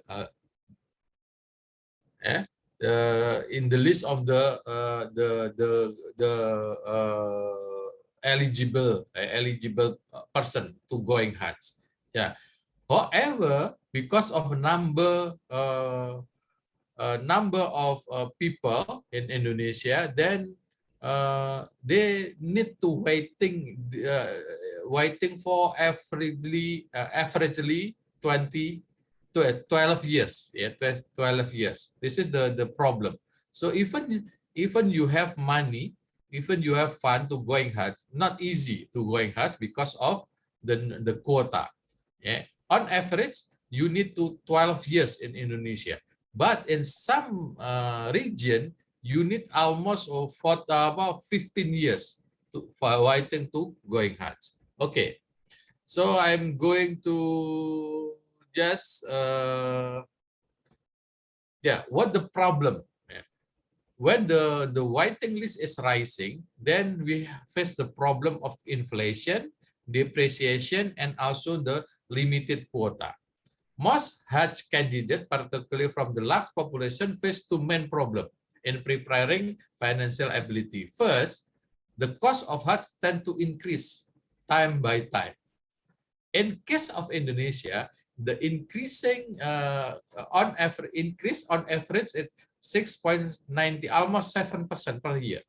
uh, in the list of the eligible person to going Hajj. Yeah. However, because of number of people in Indonesia, then they need to waiting for averagely 12 years. Yeah, 12 years. This is the problem. So even you have money, even you have fun to going Hajj, not easy to going Hajj because of the quota. Yeah. On average, you need to 12 years in Indonesia. But in some region, you need almost for about 15 years for waiting to going Hajj. Okay, so I'm going to just what the problem? When the waiting list is rising, then we face the problem of inflation, depreciation, and also the limited quota. Most Hajj candidates, particularly from the large population, face two main problems in preparing financial ability. First, the cost of Hajj tend to increase time by time. In case of Indonesia, the increasing increase on average is 6.90, almost 7% per year.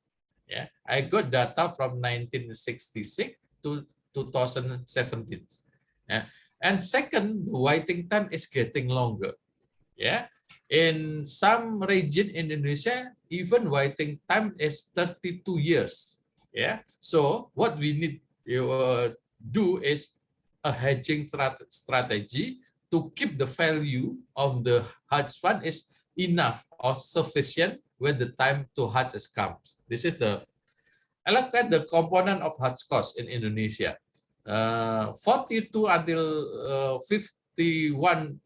Yeah, I got data from 1966 to 2017. Yeah. And second, the waiting time is getting longer. Yeah, in some region in Indonesia, even waiting time is 32 years. Yeah, so what we need to do is a hedging strategy to keep the value of the Hajj fund is enough or sufficient when the time to Hajj comes. This is I look at the component of Hajj cost in Indonesia. 42 until 51%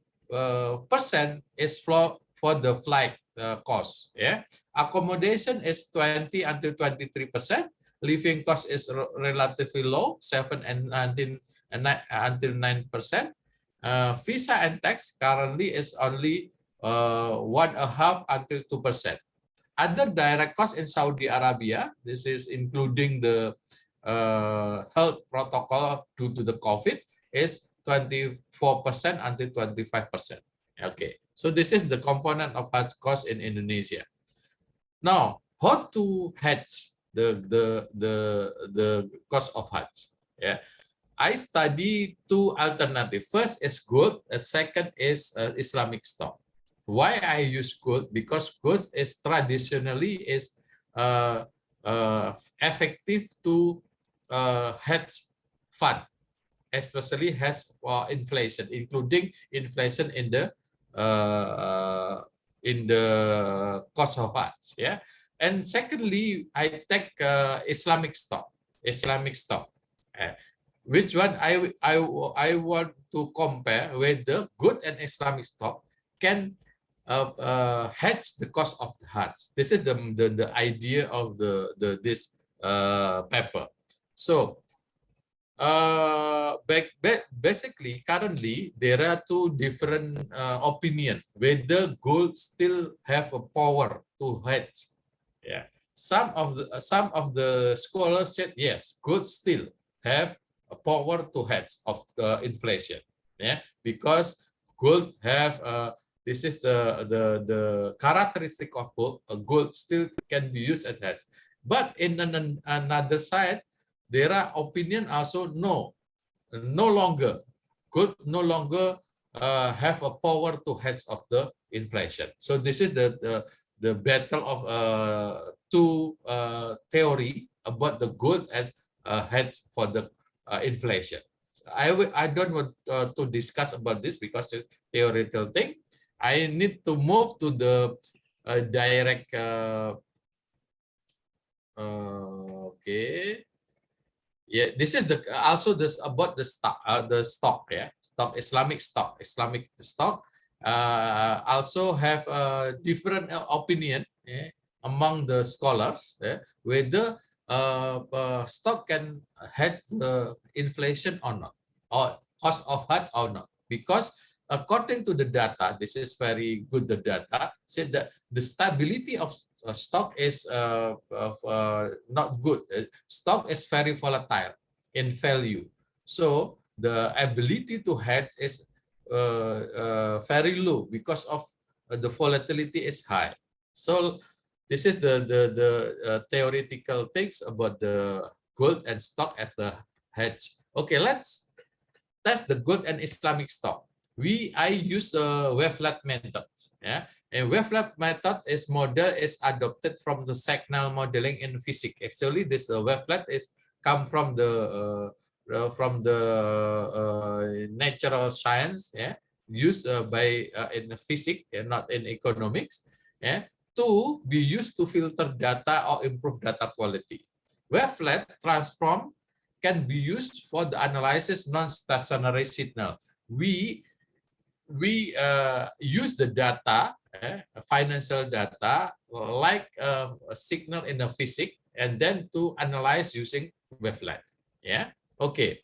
is for the flight cost. Yeah, accommodation is 20 until 23%. Living cost is relatively low, 7 and 19 until 9%. Visa and tax currently is only 1.5 until 2%. Other direct costs in Saudi Arabia, this is including the health protocol due to the COVID, is 24% until 25%. Okay, so this is the component of Hajj cost in Indonesia. Now, how to hedge the cost of Hajj? Yeah, I study two alternatives. First is gold, and second is Islamic stock. Why I use gold? Because gold is traditionally effective to hedge fund, especially has inflation, including inflation in the cost of Hajj. Yeah, and secondly, I take Islamic stock. Which one I want to compare with the good and Islamic stock can hedge the cost of the Hajj. This is the idea of this paper. So basically, currently there are two different opinions whether gold still have a power to hedge. Yeah, some of the scholars said yes, gold still have a power to hedge of inflation. Yeah, because gold have this is the characteristic of gold. Gold still can be used as hedge. But in another side, there are opinion also no longer gold no longer have a power to hedge of the inflation. So this is the battle of two theory about the gold as a hedge for the inflation. I don't want to discuss about this because it's theoretical thing. I need to move to the direct. Okay. Yeah, this is also this about the stock. Yeah, Islamic stock. Also have a different opinion among the scholars whether stock can hedge the inflation or not, or cost of Hajj or not, because according to the data, this is very good, the data said that the stability of stock is not good. Stock is very volatile in value. So the ability to hedge is very low because of the volatility is high. So this is the theoretical things about the gold and stock as the hedge. Okay, let's test the gold and Islamic stock. I use a wavelet method. Yeah, and wavelet method is adopted from the signal modeling in physics. Actually, this wavelet is come from the natural science. Yeah, used by in physics and not in economics. Yeah, to be used to filter data or improve data quality. Wavelet transform can be used for the analysis non-stationary signal. We use the data, financial data, like a signal in the physics, and then to analyze using wavelet. Yeah. Okay.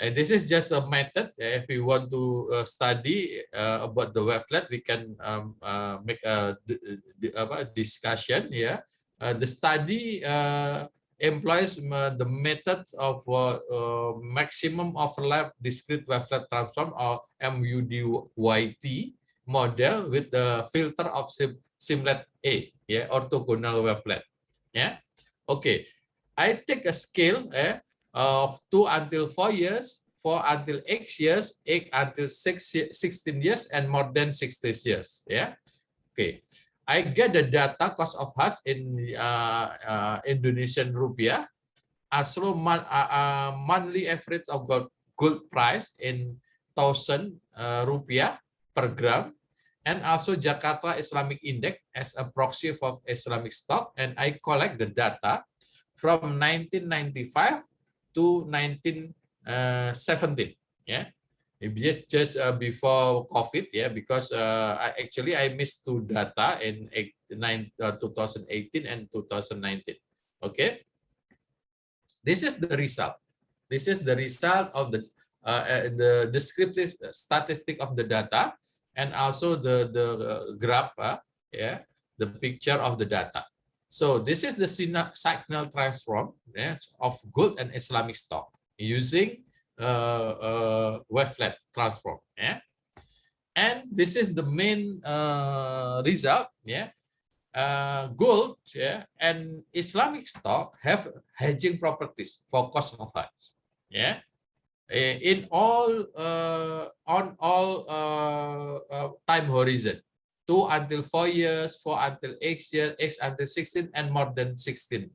And this is just a method. If we want to study about the wavelet, we can make a discussion. Yeah. The study employs the methods of maximum overlap discrete wavelet transform, or MUDYT model, with the filter of simlet A, yeah, orthogonal wavelet. Yeah. Okay. I take a scale of 2 until 4 years, 4 until 8 years, 8 until 16 years, and more than 60 years. Yeah. Okay. I get the data cost of hedge in Indonesian rupiah, also monthly average of gold price in 1,000 rupiah per gram, and also Jakarta Islamic Index as a proxy for Islamic stock. And I collect the data from 1995 to 1917. Yeah. Just before COVID, yeah, because I missed 2 data in 2018 and 2019. Okay, this is the result. This is the result of the descriptive statistic of the data, and also the graph, yeah, the picture of the data. So this is the signal transform, yeah, of gold and Islamic stock using wavelet transform. Yeah, and this is the main result. Yeah, gold, yeah, and Islamic stock have hedging properties for cost of hedge. Yeah, in all on all time horizon, 2 until 4 years, 4 until 8 years, 8 until 16, and more than 16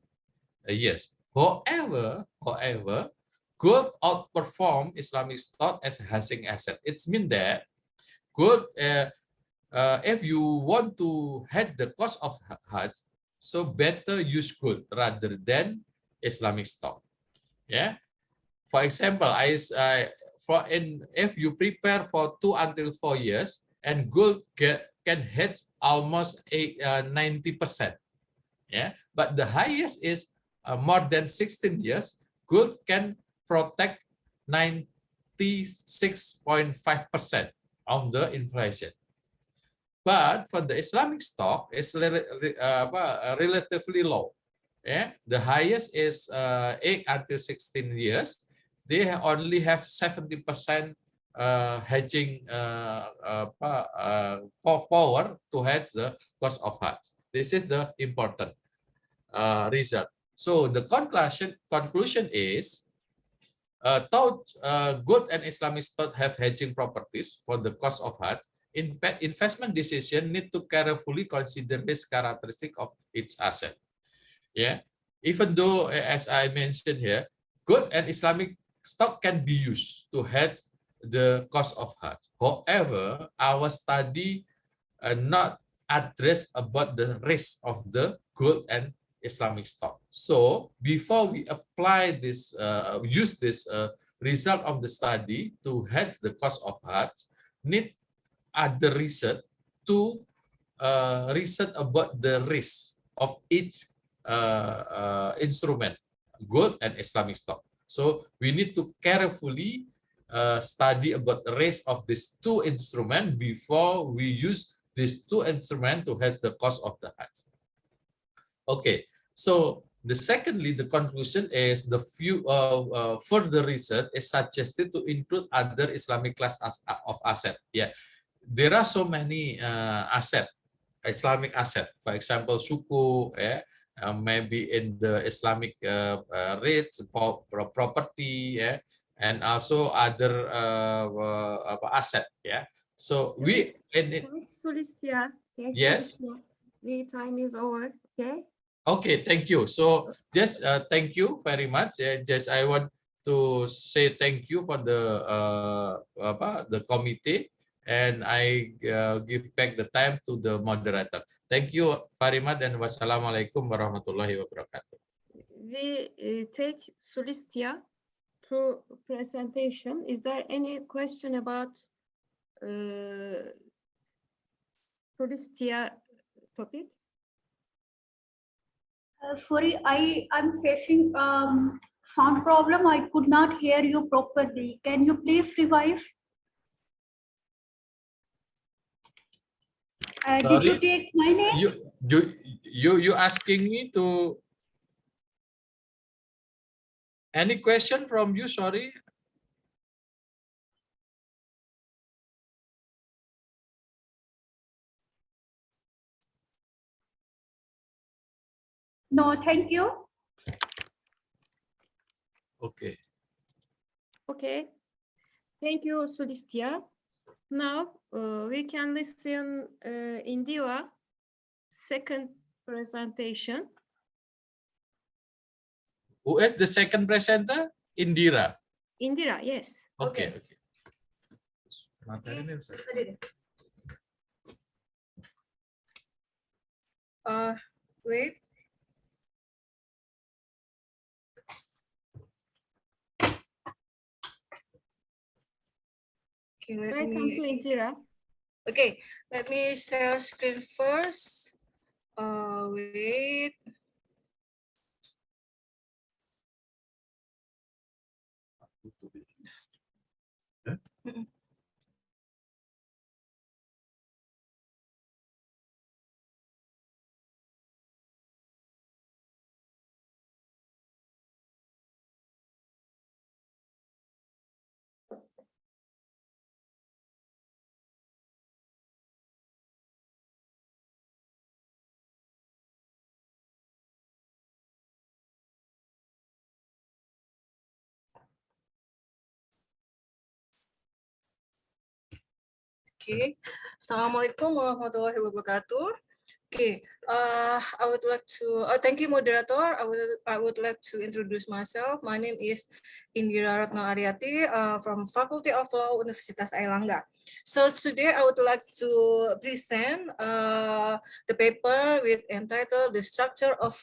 years. However, gold outperform Islamic stock as a hedging asset. It means that gold, if you want to hedge the cost of hedge, so better use gold rather than Islamic stock. Yeah. For example, if you prepare for 2 until 4 years, and gold can hedge almost 90%. Yeah. But the highest is more than 16 years. Gold can protect 96.5% of the inflation. But for the Islamic stock, it's relatively low. Yeah, the highest is 8 until 16 years. They only have 70% hedging power to hedge the cost of hedge. This is the important result. So the conclusion is, gold and Islamic stock have hedging properties for the cost of hedge. Investment decision need to carefully consider this characteristic of each asset. Yeah, even though, as I mentioned here, gold and Islamic stock can be used to hedge the cost of hedge. However, our study not address about the risk of the gold and Islamic stock. So before we apply this, use this result of the study to hedge the cost of hedge, need other research to research about the risk of each instrument, gold and Islamic stock. So we need to carefully study about the rest of these two instruments before we use these two instruments to have the cost of the Hajj. Okay, so secondly, the conclusion is the few further research is suggested to include other Islamic class of asset. Yeah, there are so many asset, Islamic asset. For example, suku, maybe in the Islamic rates, property, and also other asset. Yeah, so we Sulistia. yes. The time is over. Okay. Okay, thank you. So just thank you very much. Just I want to say thank you for the committee, and I give back the time to the moderator. Thank you very much, and wassalamualaikum warahmatullahi wabarakatuh. We take Sulistia to presentation. Is there any question about Sulistia topic? Sorry, I'm facing sound problem. I could not hear you properly. Can you please revive? Did you take my name? You asking me to any question from you? Sorry. No, thank you. Okay. Okay. Thank you, Sulistia. Now we can listen Indira second presentation. Who is the second presenter? Indira. Indira, yes. Okay. Wait. Okay, Welcome to Indira. Okay, let me share screen first. Wait. Okay, Assalamualaikum warahmatullahi wabarakatuh. Okay, I would like to thank you, moderator. I would like to introduce myself. My name is Indira Ratna Aryati from Faculty of Law, Universitas Airlangga. So today I would like to present the paper with entitled "The Structure of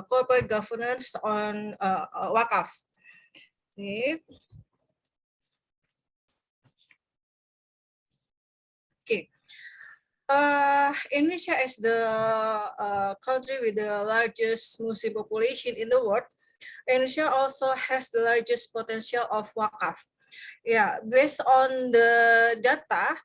Corporate Governance on Wakaf." Okay. Okay. Indonesia is the country with the largest Muslim population in the world. Indonesia also has the largest potential of wakaf. Yeah, based on the data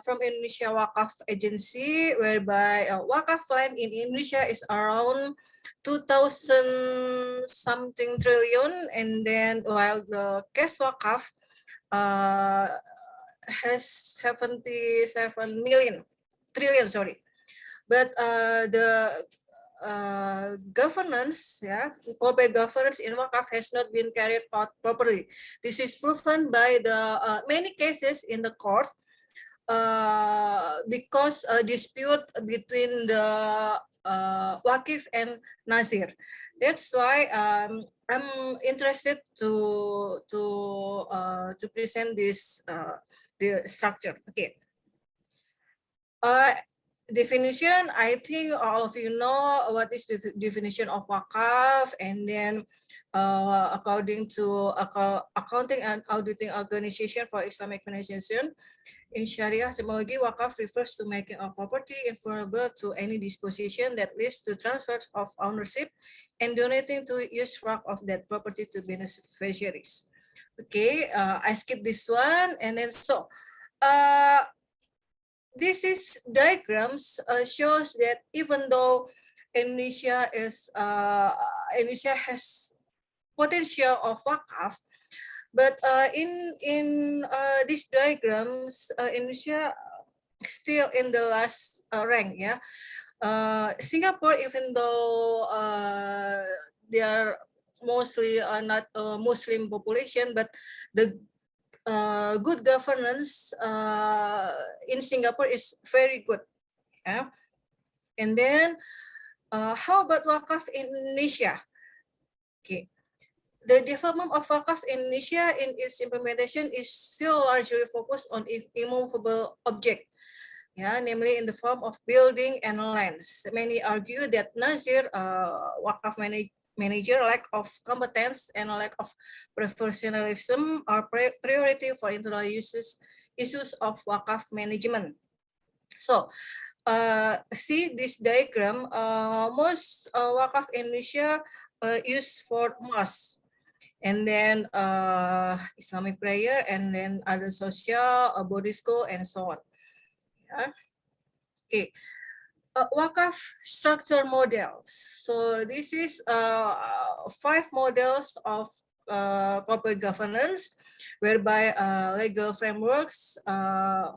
from Indonesia Wakaf Agency, whereby wakaf land in Indonesia is around 2,000 something trillion, and then while the cash wakaf has 77 trillion, sorry. But the governance, corporate governance in wakaf has not been carried out properly. This is proven by the many cases in the court because a dispute between the Wakif and Nazir. That's why I'm interested to present this the structure. Okay. Definition, I think all of you know what is the definition of wakaf, and then according to Accounting and Auditing Organization for Islamic Financiation, in Sharia terminology, wakaf refers to making a property invulnerable to any disposition that leads to transfers of ownership and donating to use work of that property to beneficiaries. Okay, I skip this one, and then so this is diagrams shows that even though Indonesia has potential of wakaf, but in these diagrams, Indonesia still in the last rank. Yeah, Singapore, even though they are mostly not a Muslim population, but the good governance in Singapore is very good. Yeah, and then how about wakaf in Indonesia? Okay. The development of wakaf in Indonesia in its implementation is still largely focused on immovable object, yeah, namely in the form of building and lands. Many argue that Nazir, wakaf manager, lack of competence and lack of professionalism are priority for internal issues of wakaf management. So, see this diagram, most wakaf in Indonesia used for mosque, and then Islamic prayer, and then other social, body school, and so on. Yeah. Okay, wakaf structure models. So this is 5 models of corporate governance, whereby legal frameworks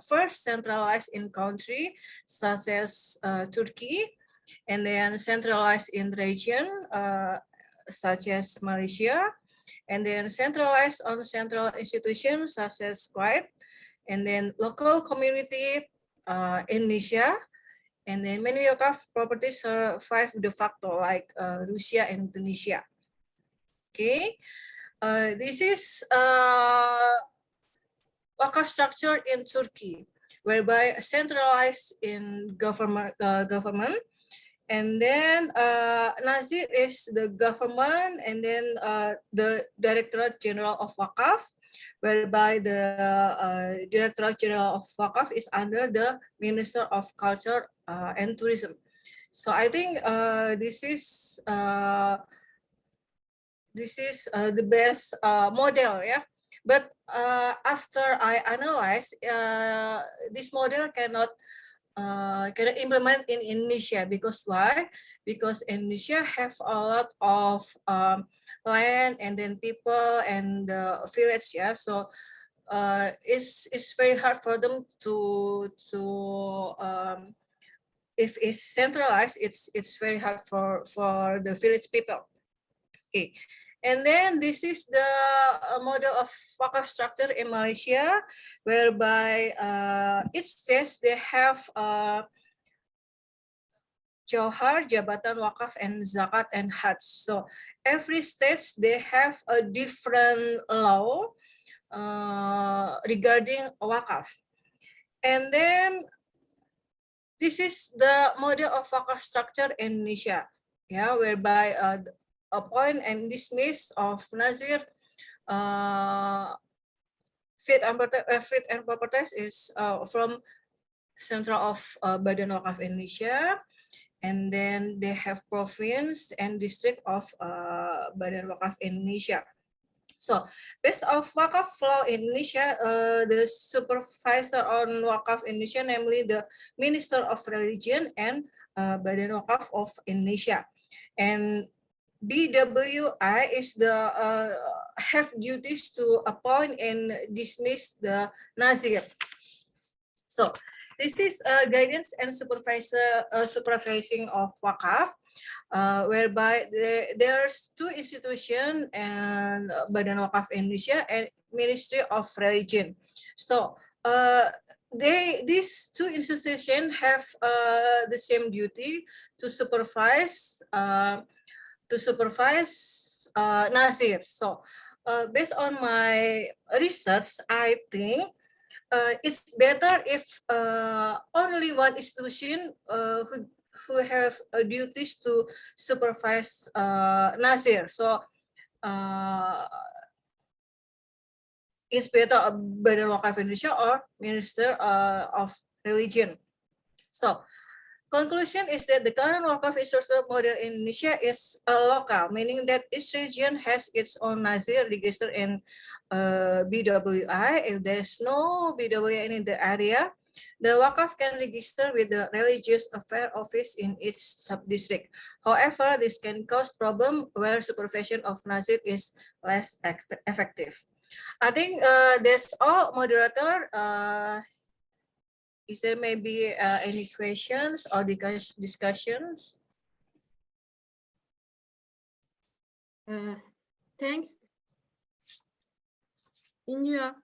first centralized in country such as Turkey, and then centralized in region such as Malaysia, and then centralized on central institutions such as Kuwait, and then local community Indonesia, and then many wakaf properties survive de facto like Russia and Tunisia. Okay, this is wakaf structure in Turkey, whereby centralized in government, and then Nazir is the government, and then the Directorate General of Wakaf, whereby the Directorate General of Wakaf is under the Minister of Culture and Tourism. So I think this is the best model, yeah. But after I analyze, this model cannot implement in Indonesia. Because why? Because Indonesia have a lot of land, and then people, and village. Yeah, so it's very hard for them to if it's centralized, it's very hard for the village people. Okay. And then this is the model of wakaf structure in Malaysia, whereby it says they have Johar, Jabatan Wakaf, and Zakat and Hajj. So every state they have a different law regarding wakaf. And then this is the model of wakaf structure in Indonesia, yeah, whereby appoint and dismiss of Nazir, fit and properties is from Central of Badan Wakaf Indonesia, and then they have province and district of Badan Wakaf Indonesia. So based of wakaf law in Indonesia, the supervisor on wakaf Indonesia, namely the Minister of Religion and Badan Wakaf of Indonesia, and BWI is the have duties to appoint and dismiss the Nazir. So this is guidance and supervising of wakaf, whereby there's 2 institutions, and Badan Wakaf Indonesia and Ministry of Religion. So these 2 institutions have the same duty to supervise Nazir. So based on my research, I think it's better if only one institution who have duties to supervise Nazir. So it's better Badan Wakaf Indonesia or Minister of Religion. So conclusion is that the current wakaf structure model in Indonesia is local, meaning that each region has its own Nazir registered in BWI. If there's no BWI in the area, the Wakaf can register with the Religious Affairs Office in each sub-district. However, this can cause problem where supervision of Nazir is less effective. I think that's all, moderator. Is there maybe any questions or discussions? Thanks. India,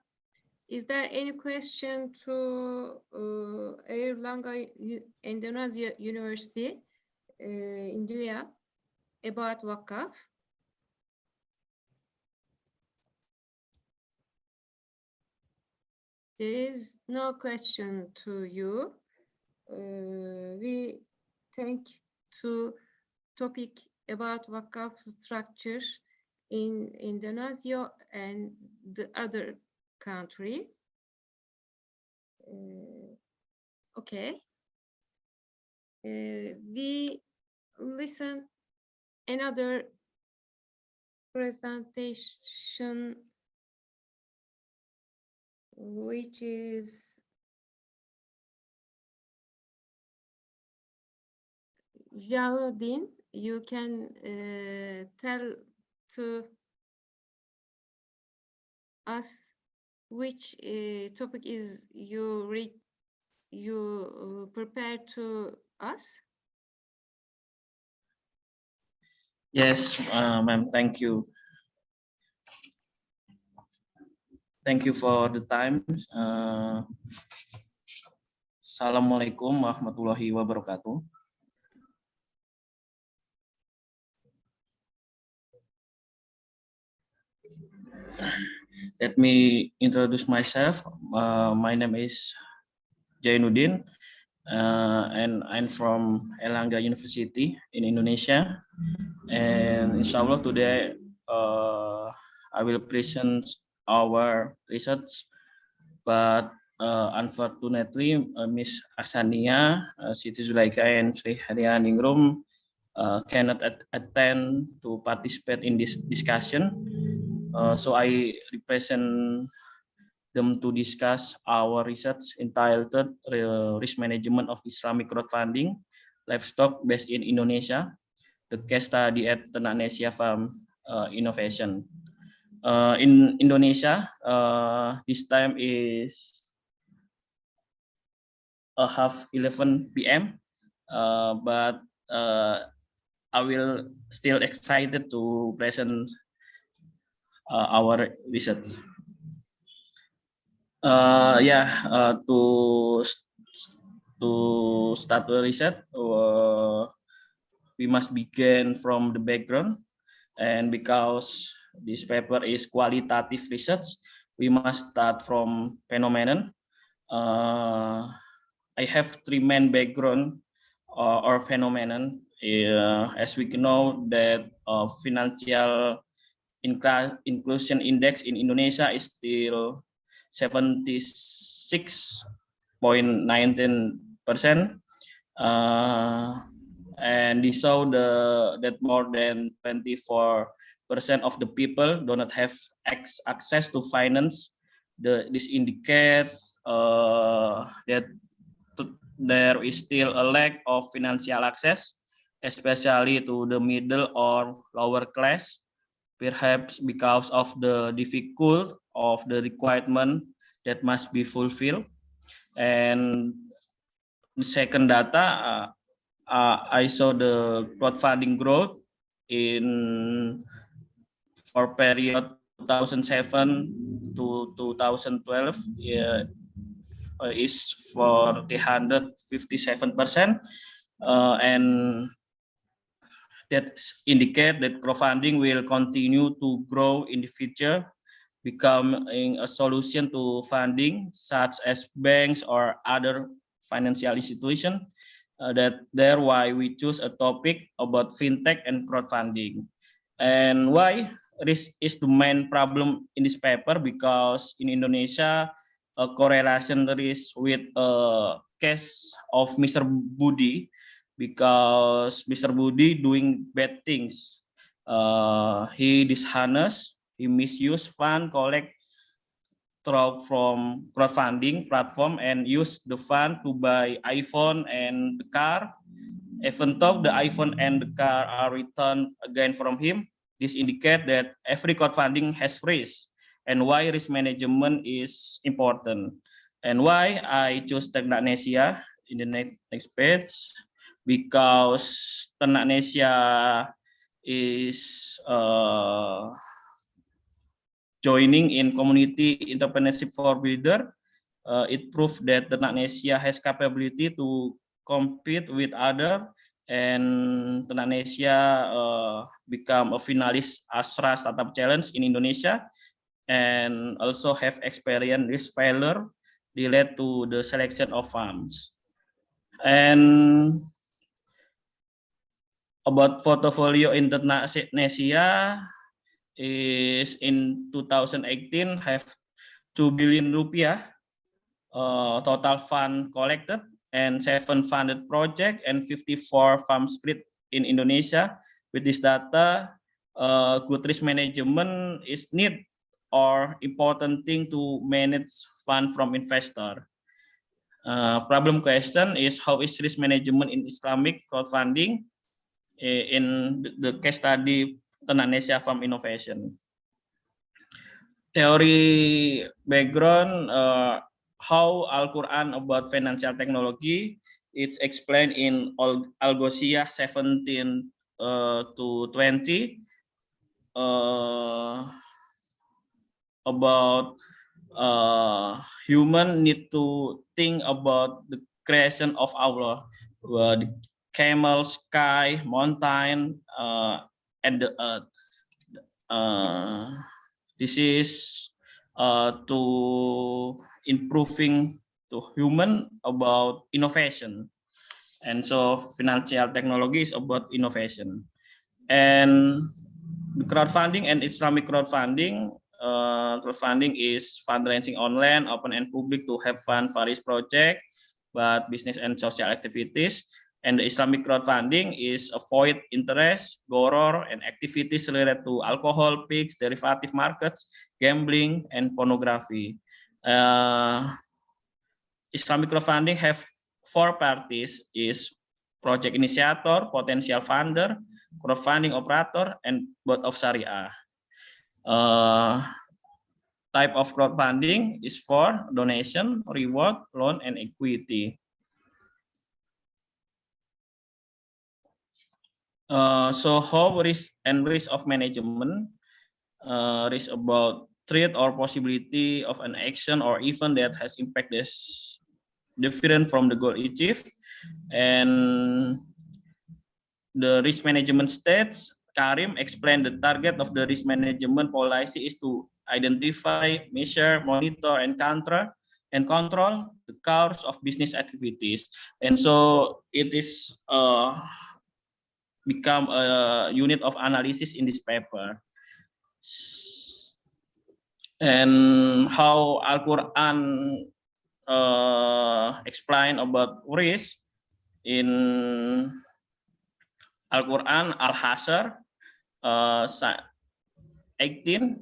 is there any question to Airlangga Indonesia University, India, about Wakaf? There is no question to you. We thank to topic about Wakaf structure in Indonesia and the other country. Okay. We listen another presentation, which is Jaludin. You can tell to us which topic is you prepare to us. Yes, ma'am, thank you. Thank you for the time. Assalamualaikum warahmatullahi wabarakatuh. Let me introduce myself. My name is Jainuddin, and I'm from Airlangga University in Indonesia. And inshallah today I will present our research, but unfortunately Miss Arsania, Siti Zulaika, and Sri Harianingrum cannot attend to participate in this discussion. So I represent them to discuss our research entitled Risk Management of Islamic Crowdfunding Livestock based in Indonesia, the case study at Indonesia Farm Innovation. In Indonesia, this time is 11:30 p.m. But I will still excited to present our research. To start the research, we must begin from the background, and because this paper is qualitative research, we must start from phenomenon. I have three main background or phenomenon. As we know that financial inclusion index in Indonesia is still 76.19%, and they show that more than 24% of the people do not have access to finance. This indicates that there is still a lack of financial access, especially to the middle or lower class, perhaps because of the difficulty of the requirement that must be fulfilled. And the second data, I saw the crowdfunding growth for period 2007 to 2012 is for 357%, and that indicate that crowdfunding will continue to grow in the future, becoming a solution to funding such as banks or other financial institutions. That's why we choose a topic about fintech and crowdfunding. And why risk is the main problem in this paper, because in Indonesia, a correlation risk with a case of Mr. Budi, because Mr. Budi doing bad things. He dishonest, he misused fund collect from crowdfunding platform and use the fund to buy iPhone and the car. Even though the iPhone and the car are returned again from him, this indicates that every crowdfunding has risk and why risk management is important. And why I choose Teknanesia in the next page, because Teknanesia is joining in community entrepreneurship for builder. It proves that Teknanesia has capability to compete with other, and Teknanesia become a finalist Astra Startup Challenge in Indonesia, and also have experience risk failure related to the selection of funds. And about portfolio in Teknanesia is in 2018 have 2 billion rupiah total fund collected and 7 funded project and 54 farm split in Indonesia. With this data, good risk management is need or important thing to manage fund from investor. Problem question is how is risk management in Islamic crowdfunding in the case study Teknanesia Farm Innovation. Theory background, how Al-Quran about financial technology, it's explained in Al-Ghosiyah 17 to 20 about human need to think about the creation of Allah, the camel, sky, mountain, and the earth. This is to improving to human about innovation, and so financial technology is about innovation. And the crowdfunding and Islamic crowdfunding, crowdfunding is fundraising online, open and public to have fund various project, but business and social activities. And the Islamic crowdfunding is avoid interest, goror, and activities related to alcohol, pigs, derivative markets, gambling, and pornography. Islamic crowdfunding have 4 parties: is project initiator, potential funder, crowdfunding operator, and board of Syariah. Type of crowdfunding is for donation, reward, loan, and equity. So how risk and risk of management, risk about threat or possibility of an action or event that has impact is different from the goal achieved. And the risk management stage, Karim explained the target of the risk management policy is to identify, measure, monitor, and control the course of business activities. And so it is become a unit of analysis in this paper. And how Al-Quran explain about risk in Al-Quran Al-Hasr 18,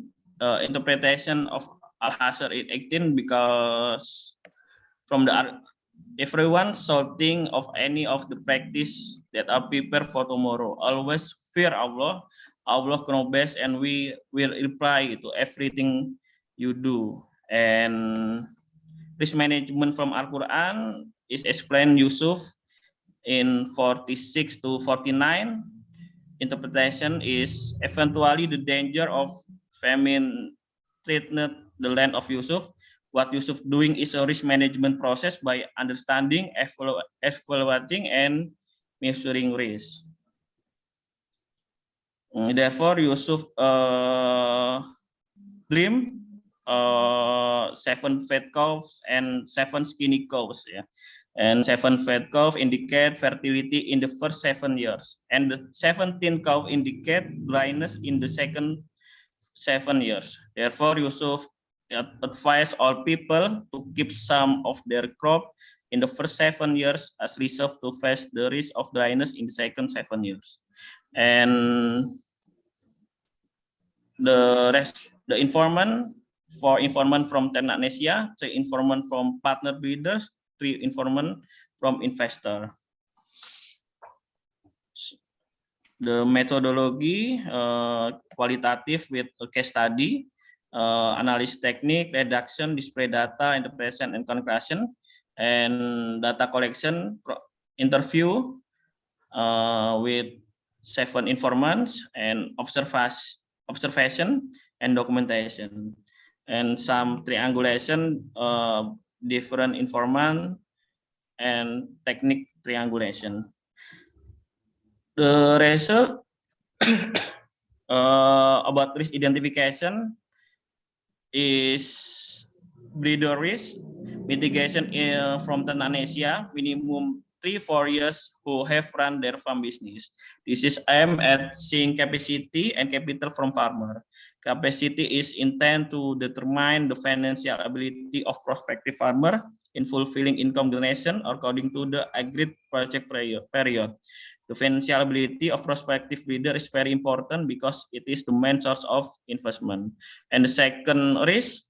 interpretation of Al-Hasr in 18, because from the everyone shall think of any of the practice that are prepared for tomorrow. Always fear Allah. Allah knows best, and we will reply to everything you do. And risk management from Al-Quran is explained Yusuf in 46 to 49. Interpretation is eventually the danger of famine threatened the land of Yusuf. What Yusuf doing is a risk management process by understanding, evaluating, and measuring risk. Therefore, Yusuf dream 7 fat cows and 7 skinny cows. Yeah. And 7 fat cows indicate fertility in the first 7 years, and the 17 cow indicate dryness in the second 7 years. Therefore, Yusuf advise all people to keep some of their crop in the first 7 years as reserve to face the risk of dryness in the second 7 years. And the informant, 4 informant from Ternak Nesia, 3 informant from partner breeders, 3 informant from investor. The methodology qualitative with a case study, analysis technique, reduction, display data, interpretation, and conclusion, and data collection, interview with 7 informants, and observation and documentation, and some triangulation, different informant, and technique triangulation. The result about risk identification is breeder risk mitigation from Ternak Nesia, minimum 3-4 years who have run their farm business. This is aimed at seeing capacity and capital from farmer. Capacity is intended to determine the financial ability of prospective farmer in fulfilling income donation according to the agreed project period. The financial ability of prospective breeder is very important because it is the main source of investment. And the second risk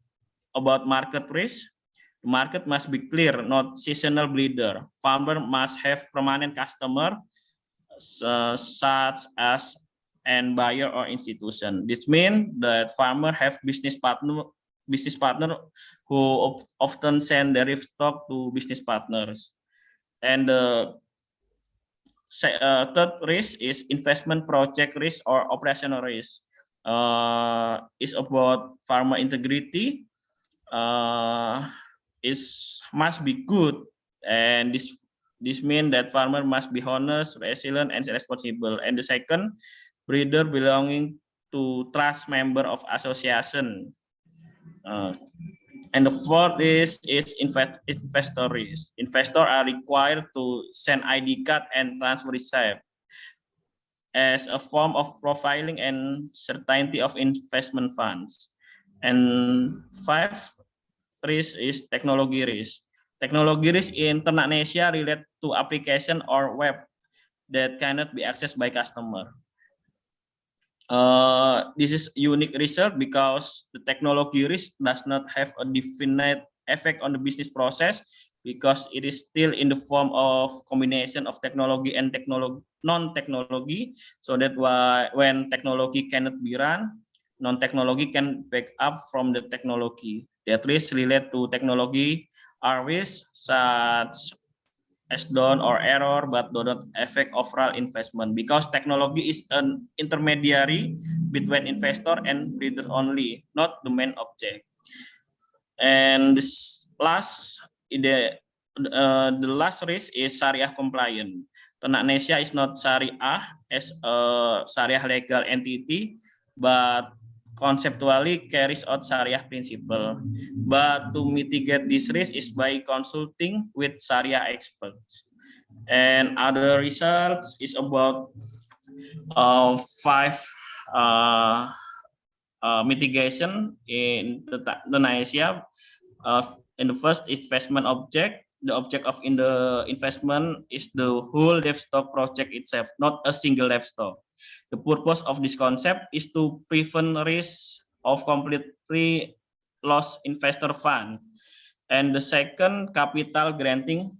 about market risk, the market must be clear, not seasonal breeder. Farmer must have permanent customer such as an buyer or institution. This means that farmer have business partner who often send their livestock to business partners. And the third risk is investment project risk or operational risk. Is about farmer integrity. Must be good, and this means that farmer must be honest, resilient, and responsible. And the second, breeder belonging to trust member of association. And the fourth is investor risk. Investors are required to send ID card and transfer receipt as a form of profiling and certainty of investment funds. And fifth risk is technology risk. Technology risk in Ternak Nesia relate to application or web that cannot be accessed by customer. This is unique result because the technology risk does not have a definite effect on the business process because it is still in the form of combination of technology and non-technology. So that why when technology cannot be run, non-technology can back up from the technology. That risk relate to technology are risks such as done or error, but do not affect overall investment because technology is an intermediary between investor and breeder only, not the main object. And this last, the last risk is Syariah compliant. Ternak Nesia is not Syariah as a Syariah legal entity, but conceptually carries out Syariah principle. But to mitigate this risk is by consulting with Syariah experts. And other results is about 5 mitigation in the Nesia. In the first investment object, the object of in the investment is the whole livestock project itself, not a single livestock. The purpose of this concept is to prevent risk of completely lost investor fund. And the second capital granting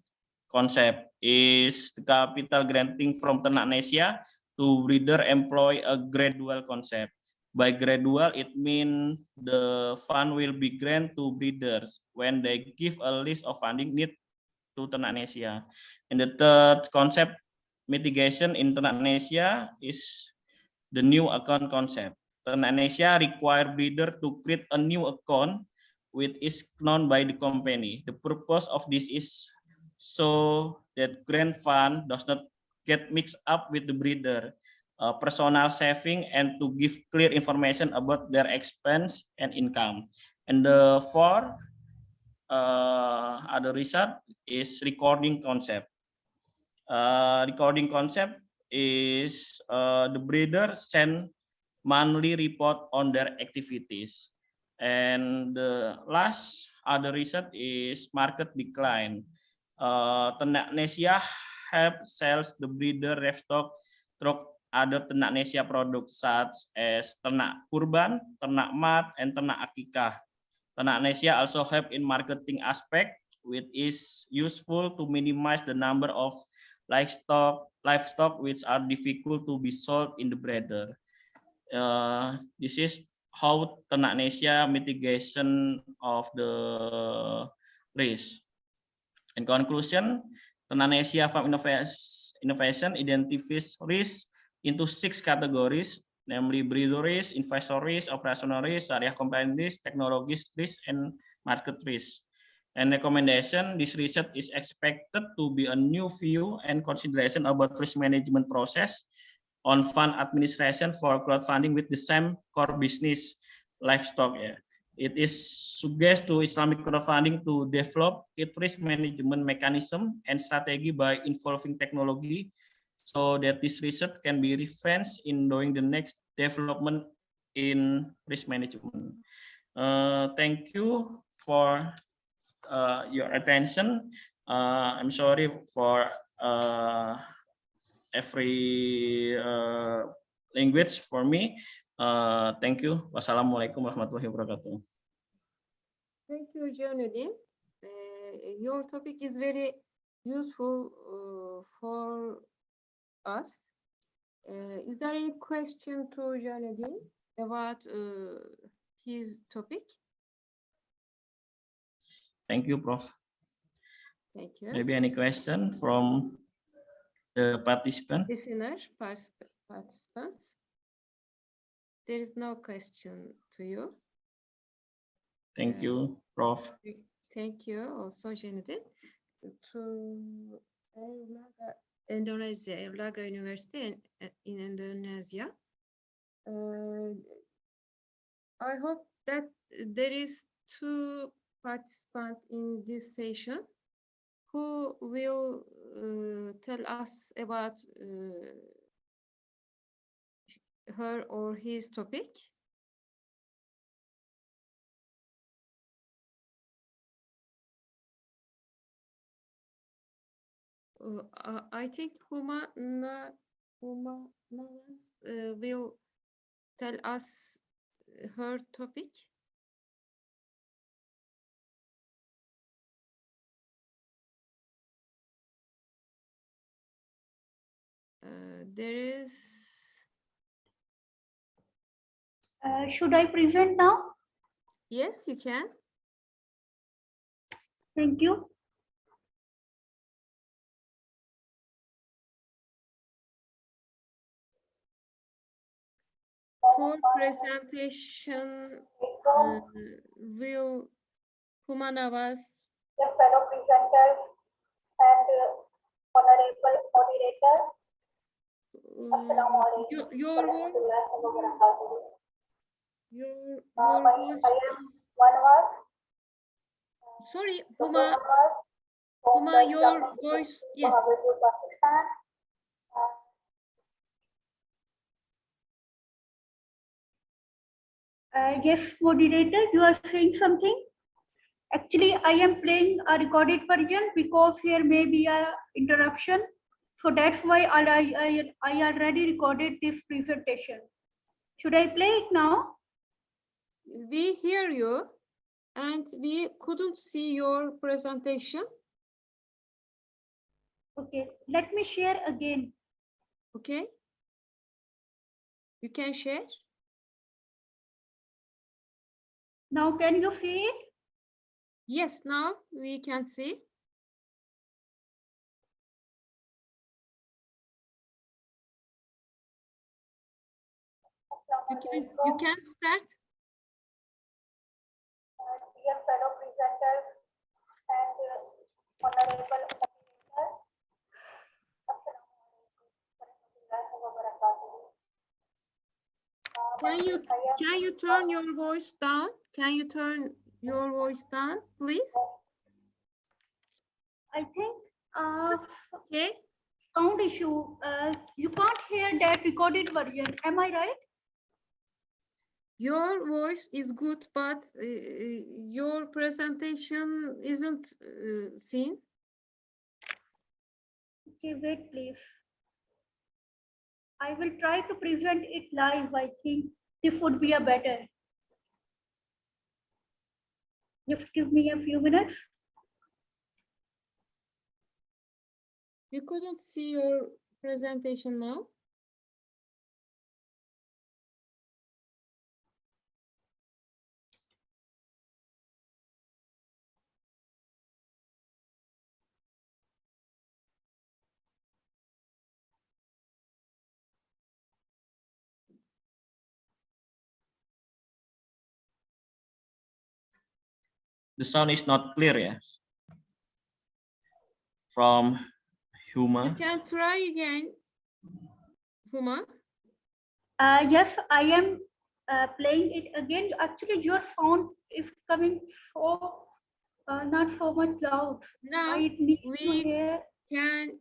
concept is the capital granting from Ternak Nesia to breeder employ a gradual concept. By gradual, it means the fund will be granted to breeders when they give a list of funding need to Ternak Nesia. And the third concept mitigation in Ternak Nesia is the new account concept. Ternak Nesia require breeder to create a new account which is known by the company. The purpose of this is so that grant fund does not get mixed up with the breeder personal saving and to give clear information about their expense and income. And the fourth other result is recording concept. Recording concept is the breeder send monthly report on their activities. And the last other result is market decline. Ternak Nesia help sells the breeder livestock through other ternak nesia products such as ternak kurban, ternak mat, and ternak akikah. Ternak nesia also help in marketing aspect, which is useful to minimize the number of livestock which are difficult to be sold in the breeder. This is how ternak nesia mitigation of the risk. In conclusion, ternak nesia farm innovation identifies risk into 6 categories, namely breeder risk, investor risk, operational risk, area compliance risk, technology risk, and market risk. And recommendation, this research is expected to be a new view and consideration about risk management process on fund administration for crowdfunding with the same core business, livestock. Yeah. It is suggest to Islamic crowdfunding to develop its risk management mechanism and strategy by involving technology, so that this research can be referenced in doing the next development in risk management. Thank you for your attention. I'm sorry for every language for me. Thank you. Wassalamualaikum warahmatullahi wabarakatuh. Thank you, Janudin. Your topic is very useful for us. Is there any question to Janudin about his topic? Thank you, Prof. Thank you. Maybe any question from the participant? Listener, participants. There is no question to you. Thank you, Prof. Thank you also, Janudin. To Indonesia, Erlaga University in Indonesia. I hope that there is 2 participants in this session who will tell us about her or his topic. I think Huma Nawaz will tell us her topic. There is. Should I present now? Yes, you can. Thank you. For presentation, will Huma Nawaz. Dear fellow presenters and honorable moderator, Your voice sorry, Huma, your voice, yes. Yes, moderator, you are saying something? Actually, I am playing a recorded version because here may be a interruption. So that's why I already recorded this presentation. Should I play it now? We hear you and we couldn't see your presentation. Okay, let me share again. Okay. You can share. Now, can you see it? Yes, now we can see. You can start. Dear fellow presenters and honorable moderators, Can you turn your voice down? Can you turn your voice down, please? I think Okay. sound issue. You can't hear that recorded version. Am I right? Your voice is good, but your presentation isn't seen. Okay, wait, please. I will try to present it live. I think this would be a better. Just give me a few minutes. You couldn't see your presentation now? The sound is not clear, yes. From You Huma. can try again, Huma. Yes, I am playing it again. Actually, your sound is coming so not so much loud. Now I need to we hear. can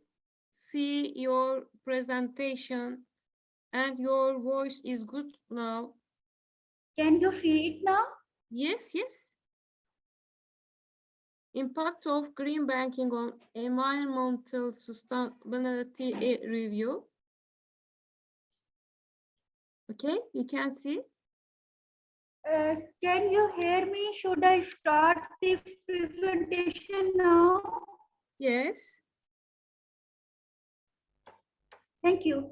see your presentation and your voice is good now. Can you see it now? Yes, yes. Impact of green banking on environmental sustainability review. Okay, you can see. Can you hear me? Should I start this presentation now? Yes. Thank you.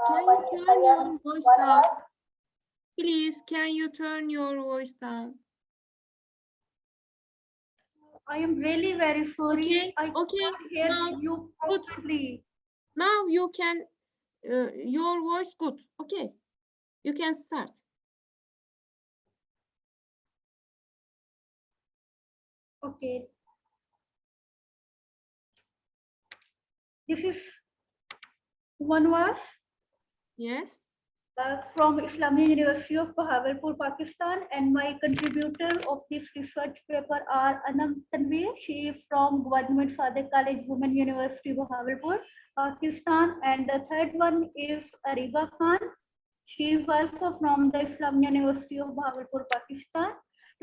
Can you turn your voice down? Please, can you turn your voice down? I am really very sorry. Okay, I okay, can't hear now, you good. properly. Now you can, your voice good. Okay, you can start. Okay. This is one was Yes. from Islamic University of Bahawalpur, Pakistan, and my contributor of this research paper are Anam Tanveer. She is from Government Sadiq College, Women University, Bahawalpur, Pakistan, and the third one is Ariba Khan. She is also from the Islamic University of Bahawalpur, Pakistan.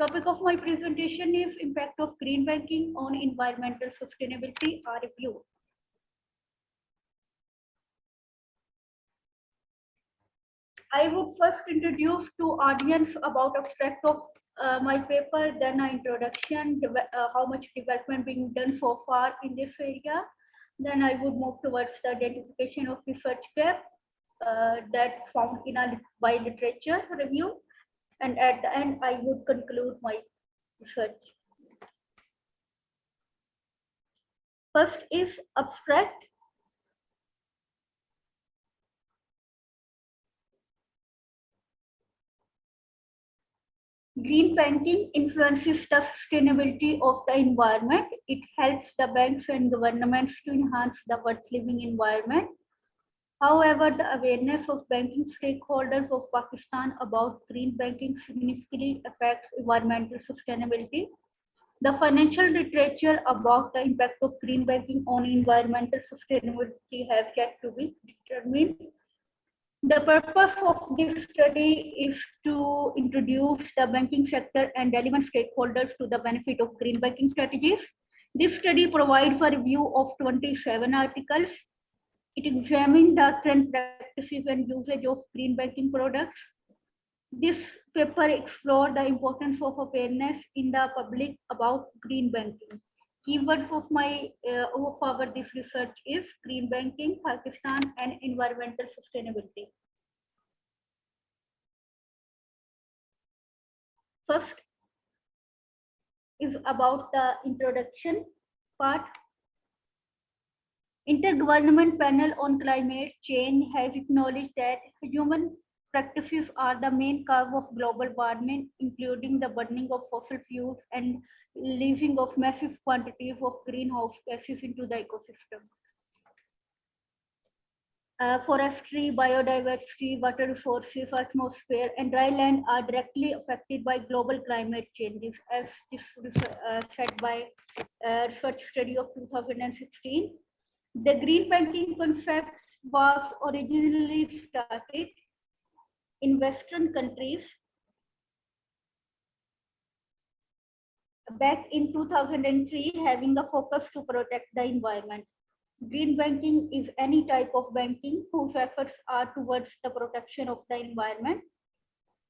Topic of my presentation is impact of green banking on environmental sustainability, a review. I would first introduce to audience about abstract of my paper, then an introduction, how much development being done so far in this area. Then I would move towards the identification of research gap that found in a by literature review. And at the end, I would conclude my research. First is abstract. Green banking influences the sustainability of the environment. It helps the banks and governments to enhance the worth living environment. However, the awareness of banking stakeholders of Pakistan about green banking significantly affects environmental sustainability. The financial literature about the impact of green banking on environmental sustainability have yet to be determined. The purpose of this study is to introduce the banking sector and relevant stakeholders to the benefit of green banking strategies. This study provides a review of 27 articles. It examines the current practices and usage of green banking products. This paper explores the importance of awareness in the public about green banking. Keywords of my of our this research is green banking, Pakistan, and environmental sustainability. First is about the introduction part. Intergovernmental Panel on Climate Change has acknowledged that human practices are the main cause of global warming, including the burning of fossil fuels and releasing of massive quantities of greenhouse gases into the ecosystem. Forestry, biodiversity, water resources, atmosphere, and dry land are directly affected by global climate changes, as this said by a research study of 2016. The green banking concept was originally started in Western countries back in 2003, having a focus to protect the environment. Green banking is any type of banking whose efforts are towards the protection of the environment.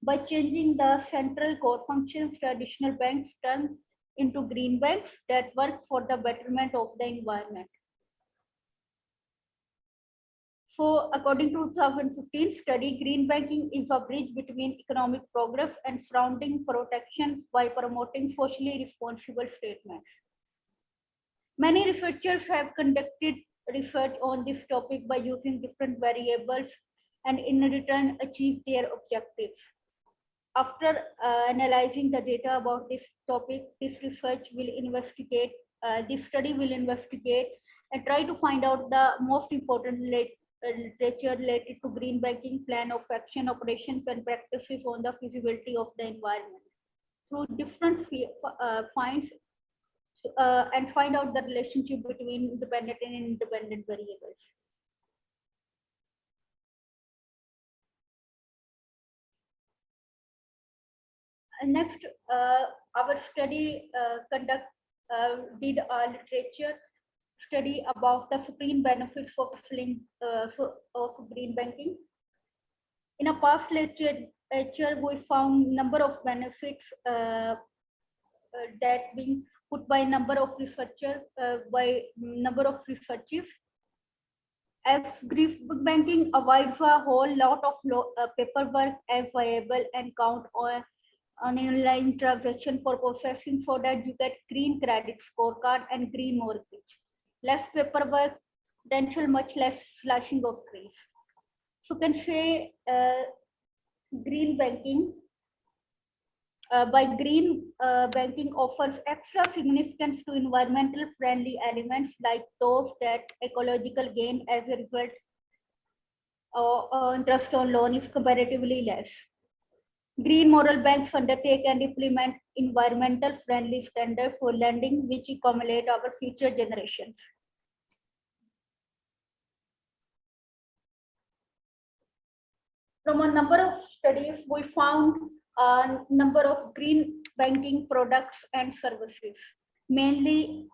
By changing the central core functions, traditional banks turn into green banks that work for the betterment of the environment. So according to 2015 study, green banking is a bridge between economic progress and surrounding protections by promoting socially responsible statements. Many researchers have conducted research on this topic by using different variables and in return achieve their objectives. After analyzing the data about this topic, this study will investigate and try to find out the most important literature related to green banking, plan of action, operations, and practices on the feasibility of the environment through different finds and find out the relationship between dependent and independent variables. Next, our study did a literature study about the supreme benefits of green banking. In a past literature, we found number of benefits that being put by number of researchers As green banking avoids a whole lot of paperwork as viable and count on an online transaction for processing so that you get green credit scorecard and green mortgage. Less paperwork, potential much less slashing of trees. So can say green banking banking offers extra significance to environmental friendly elements like those that ecological gain as a result interest on loan is comparatively less. Green moral banks undertake and implement environmental friendly standards for lending which accumulate our future generations. From a number of studies, we found a number of green banking products and services. Mainly,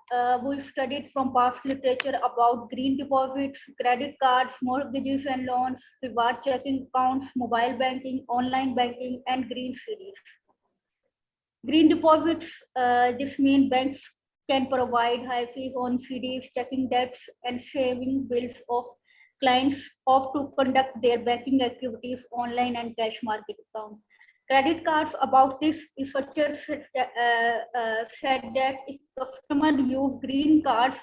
we studied from past literature about green deposits, credit cards, mortgages and loans, reward checking accounts, mobile banking, online banking, and green CDs. Green deposits, this means banks can provide high fees on CDs, checking debts, and saving bills of clients opt to conduct their banking activities online and cash market account. Credit cards, about this, researchers said that if customers use green cards,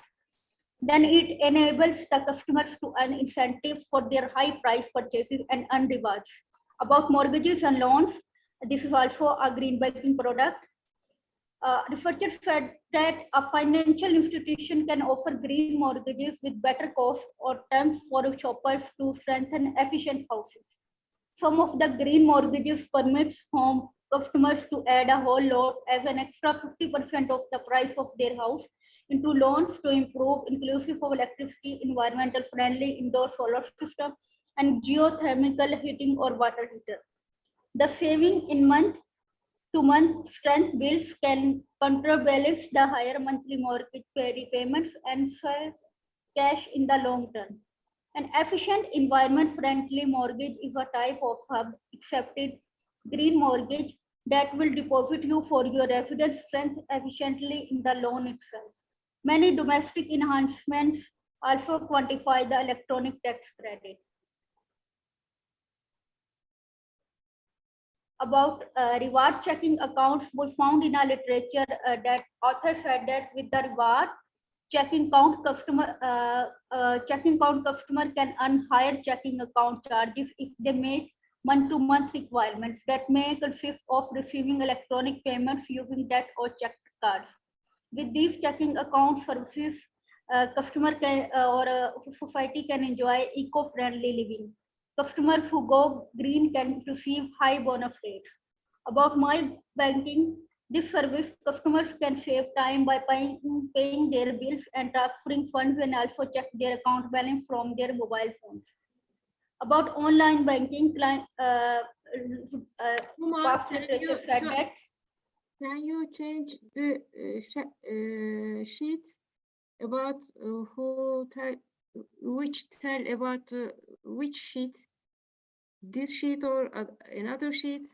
then it enables the customers to earn incentives for their high price purchases and earn rewards. About mortgages and loans, this is also a green banking product. Researchers said that a financial institution can offer green mortgages with better cost or terms for shoppers to strengthen efficient houses. Some of the green mortgages permits home customers to add a whole lot as an extra 50% of the price of their house into loans to improve inclusive of electricity, environmental friendly indoor solar system, and geothermal heating or water heater. The saving in month-to-month strength bills can counterbalance the higher monthly mortgage repayments and save cash in the long term. An efficient environment-friendly mortgage is a type of accepted green mortgage that will deposit you for your residence strength efficiently in the loan itself. Many domestic enhancements also quantify the electronic tax credit. About reward checking accounts, we found in our literature that authors said that with the reward checking account customer can earn higher checking account charges if they make month-to-month requirements that may consist of receiving electronic payments using debt or check cards. With these checking account services, customer can society can enjoy eco-friendly living. Customers who go green can receive high bonus rates. About my banking, this service, customers can save time by paying their bills and transferring funds and also check their account balance from their mobile phones. About online banking, past literature said that Can you change the sheet about who tell which tell about which sheet? This sheet or another sheet?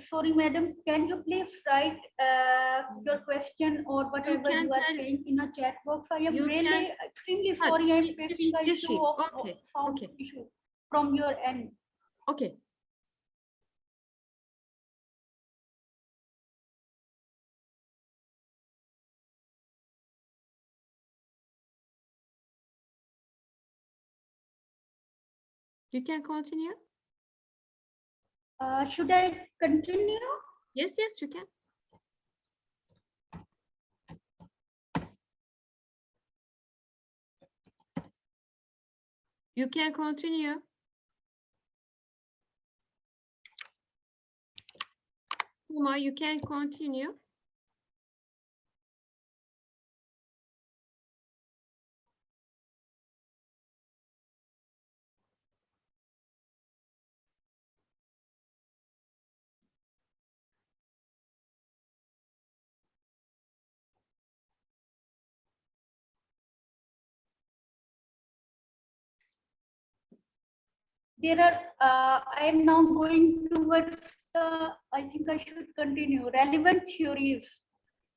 Sorry, madam, can you please write your question or whatever can you are tell- saying in a chat box? I am you really can- extremely sorry. I'm This facing a issue sheet. of Okay, sound okay. issue from your end. Okay. You can continue. Should I continue? Yes, yes, you can. You can continue. Uma, you can continue. There are, I am now going towards the, I think I should continue, relevant theories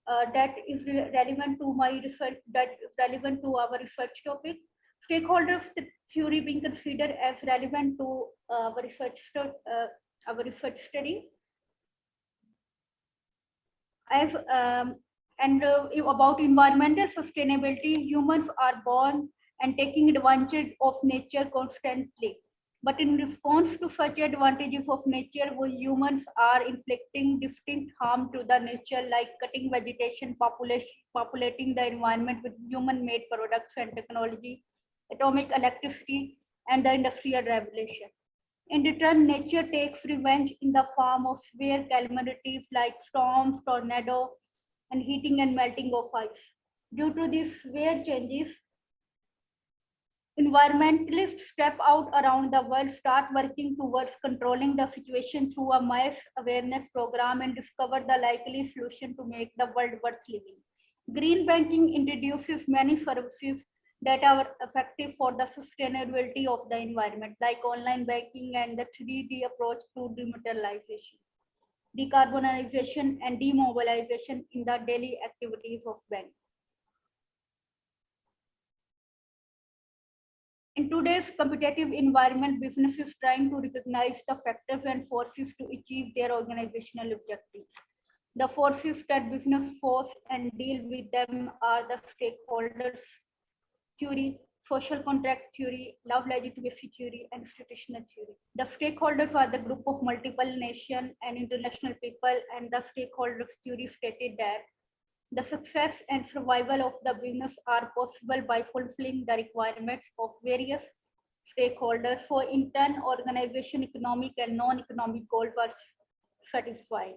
that is relevant to my research, that is relevant to our research topic. Stakeholders theory being considered as relevant to our research study. As about environmental sustainability, humans are born and taking advantage of nature constantly. But in response to such advantages of nature, we humans are inflicting distinct harm to the nature, like cutting vegetation, populating the environment with human-made products and technology, atomic electricity, and the industrial revolution. In return, nature takes revenge in the form of severe calamities like storms, tornado, and heating and melting of ice. Due to these severe changes, environmentalists step out around the world, start working towards controlling the situation through a mass awareness program, and discover the likely solution to make the world worth living. Green banking introduces many services that are effective for the sustainability of the environment, like online banking and the 3D approach to dematerialization, decarbonization, and demobilization in the daily activities of banks. In today's competitive environment, businesses trying to recognize the factors and forces to achieve their organizational objectives. The forces that business force and deal with them are the stakeholders theory, social contract theory, love legitimacy theory, and institutional theory. The stakeholders are the group of multiple nation and international people, and the stakeholders theory stated that the success and survival of the business are possible by fulfilling the requirements of various stakeholders. So in turn, organization economic and non-economic goals are satisfied.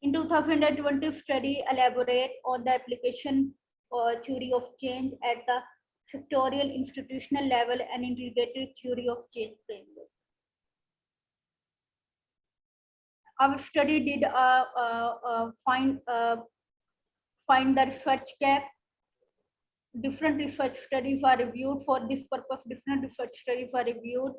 In 2020 study elaborate on the application theory of change at the sectorial institutional level and integrated theory of change framework. Our study did find the research gap. Different research studies are reviewed for this purpose. Different research studies are reviewed,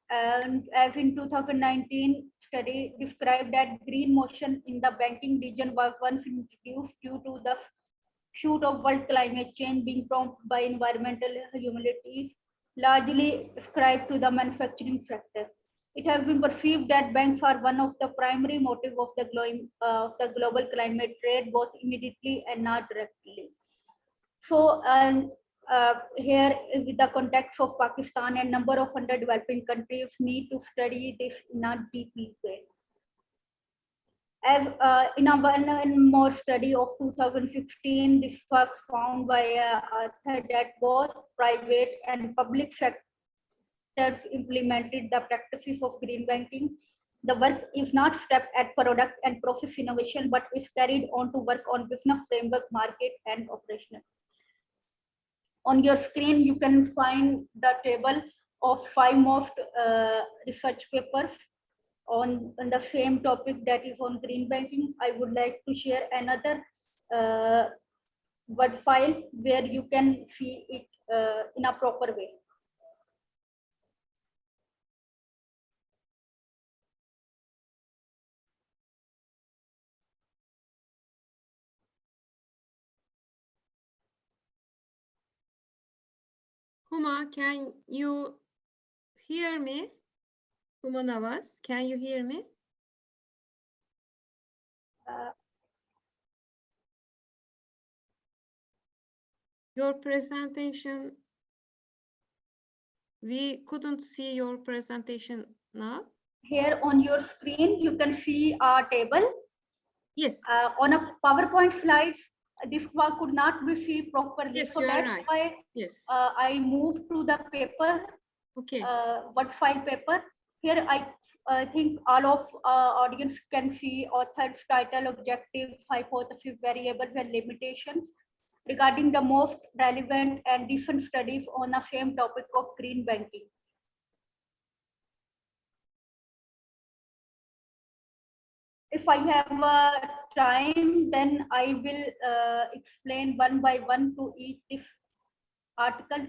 and as in 2019 study described that green motion in the banking region was once introduced due to the shoot of world climate change being prompted by environmental humility, largely ascribed to the manufacturing sector. It has been perceived that banks are one of the primary motive of the global climate trade, both immediately and not directly. So here with the context of Pakistan and number of underdeveloping countries need to study this in a deeply way. As in a one more study of 2016, this was found by author that both private and public sectors implemented the practices of green banking. The work is not stopped at product and process innovation, but is carried on to work on business framework, market, and operational. On your screen, you can find the table of 5 most research papers on the same topic, that is on green banking, I would like to share another Word file where you can see it in a proper way. Huma, can you hear me? Huma Nawaz, can you hear me? Your presentation, we couldn't see your presentation now. Here on your screen, you can see a table. Yes. On a PowerPoint slides, this one could not be seen properly. Yes, so you are that's right. why Yes. I moved to the paper, Okay. Word file paper. Here I think all of audience can see author's title, objectives, hypothesis, variables, and limitations regarding the most relevant and recent studies on the same topic of green banking. If I have time, then I will explain one by one to each this article.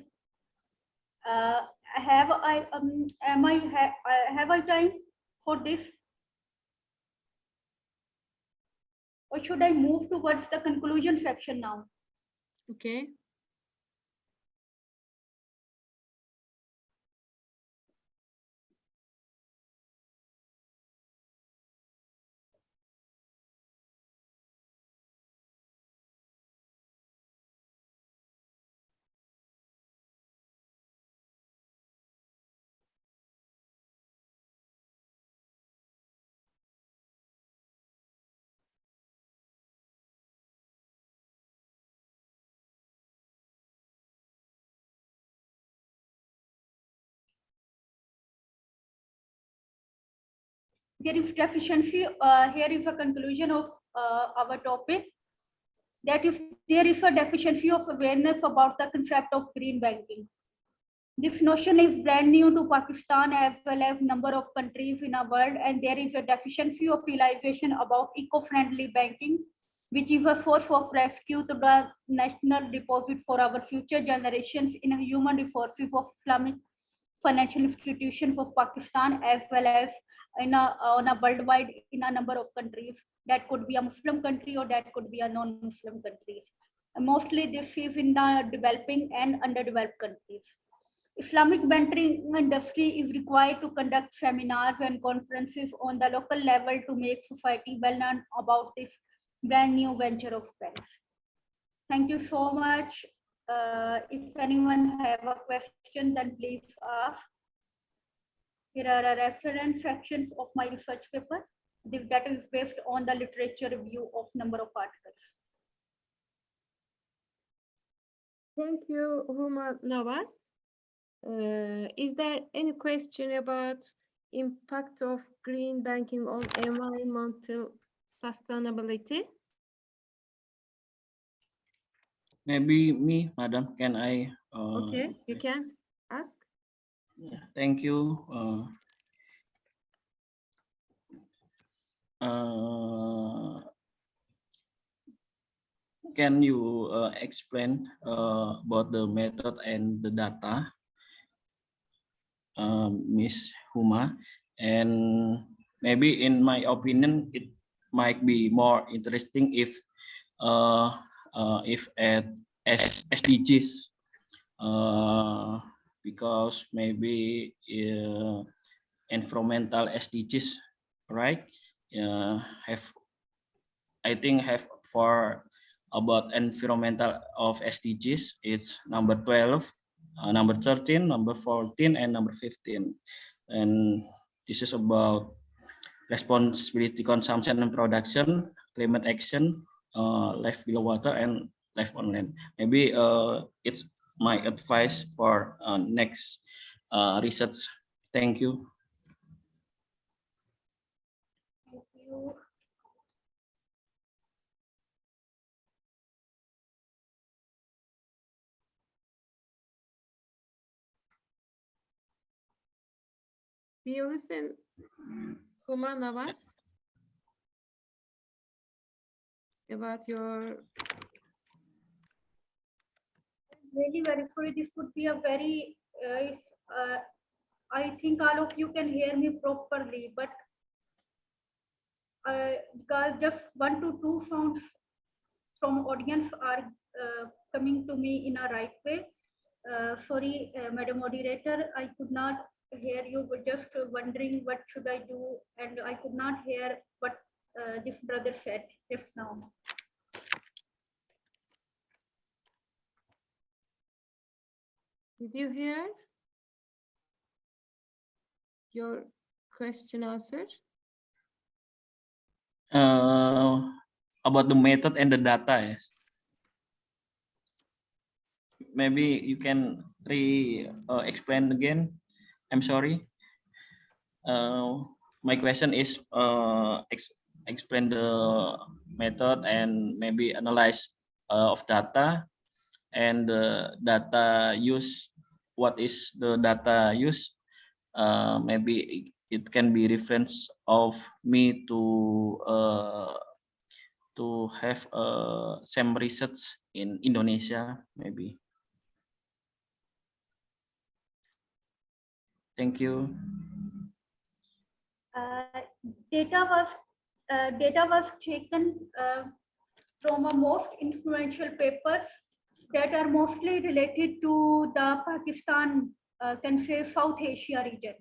Have I time for this, or should I move towards the conclusion section now? Okay. There is deficiency. Here is a conclusion of our topic. That is, there is a deficiency of awareness about the concept of green banking. This notion is brand new to Pakistan as well as number of countries in the world, and there is a deficiency of realization about eco-friendly banking, which is a source of rescue to the national deposit for our future generations in human resources of Islamic financial institutions of Pakistan, as well as on a worldwide in a number of countries. That could be a Muslim country or that could be a non-Muslim country. Mostly this is in the developing and underdeveloped countries. Islamic banking industry is required to conduct seminars and conferences on the local level to make society well known about this brand new venture of banks. Thank you so much. If anyone have a question, then please ask. Here are a reference sections of my research paper. The data is based on the literature review of number of articles. Thank you, Huma Nawaz. Is there any question about impact of green banking on environmental sustainability? Maybe me, madam, can I? Okay, you can ask. Yeah, thank you. Can you explain about the method and the data, Miss Huma? And maybe in my opinion, it might be more interesting if at SDGs, because maybe environmental SDGs, right? I think have for about environmental of SDGs, it's number 12, number 13, number 14, and number 15. And this is about responsibility consumption and production, climate action, life below water, and life on land. Maybe it's my advice for next research. Thank you. Thank you. Do you listen, Huma Nawaz, about your Really very sorry. This would be a very, I think all of you can hear me properly, but because just 1 to 2 sounds from audience are coming to me in a right way. Sorry, Madam Moderator, I could not hear you, but just wondering what should I do, and I could not hear what this brother said just now. Did you hear your question answered? About the method and the data, yes. Maybe you can explain again. I'm sorry. My question is explain the method and maybe analyze of data and the data use. What is the data use? Maybe it can be reference of me to have same research in Indonesia, maybe. Thank you. Data was taken from a most influential papers that are mostly related to the Pakistan, can say South Asia region.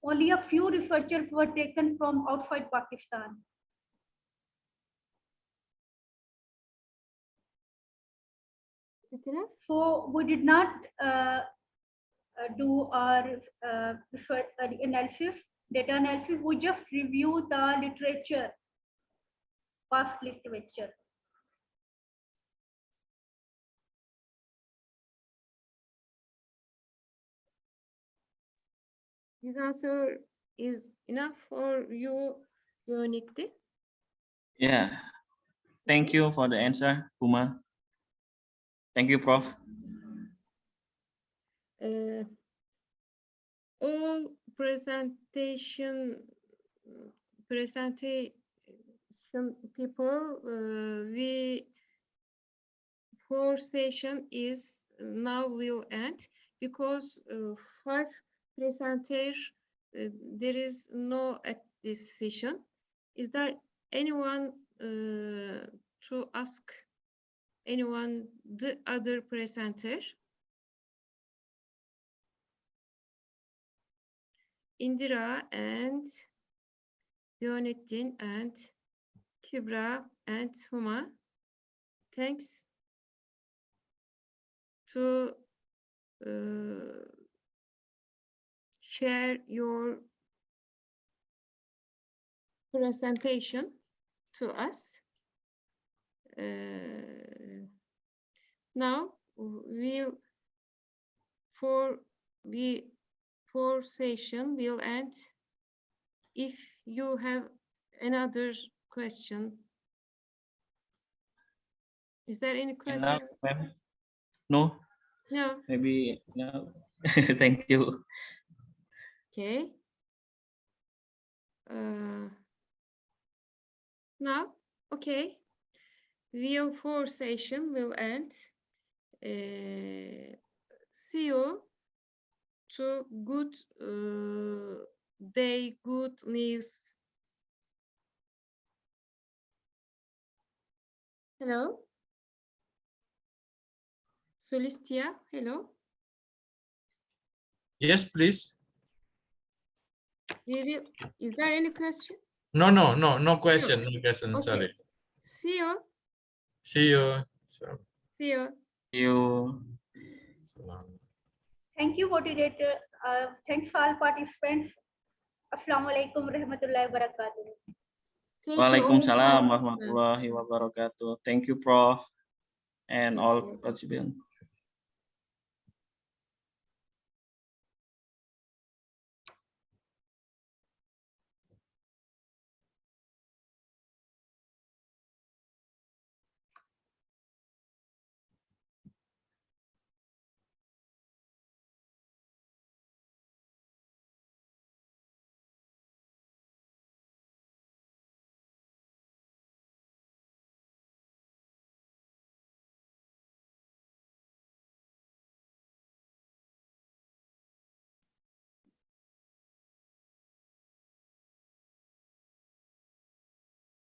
Only a few researchers were taken from outside Pakistan. So we did not do our research analysis, data analysis. We just review the literature, past literature. This answer is enough for you, Nikti? Yeah. Thank you for the answer, Huma. Thank you, Prof. All presentation people, we 4 session is now will end because 5 presenter there is no at this session. Is there anyone to ask anyone the other presenter? Indira and Yonettin and Kübra and Huma, thanks to share your presentation to us. Now we'll four session will end. If you have another question, is there any question? No. No. Maybe no. Thank you. Okay. Now, okay. View 4 session will end. See you to good day, good news. Hello. Solistia, hello. Yes, please. Is there any question? No question. No question. Okay. Sorry. See you. See you. Sure. See you. See you. Thank you, moderator. Thanks for all participants. Assalamualaikum warahmatullahi wabarakatuh. Waalaikumsalam warahmatullahi wabarakatuh. Thank you, Prof. And all participants.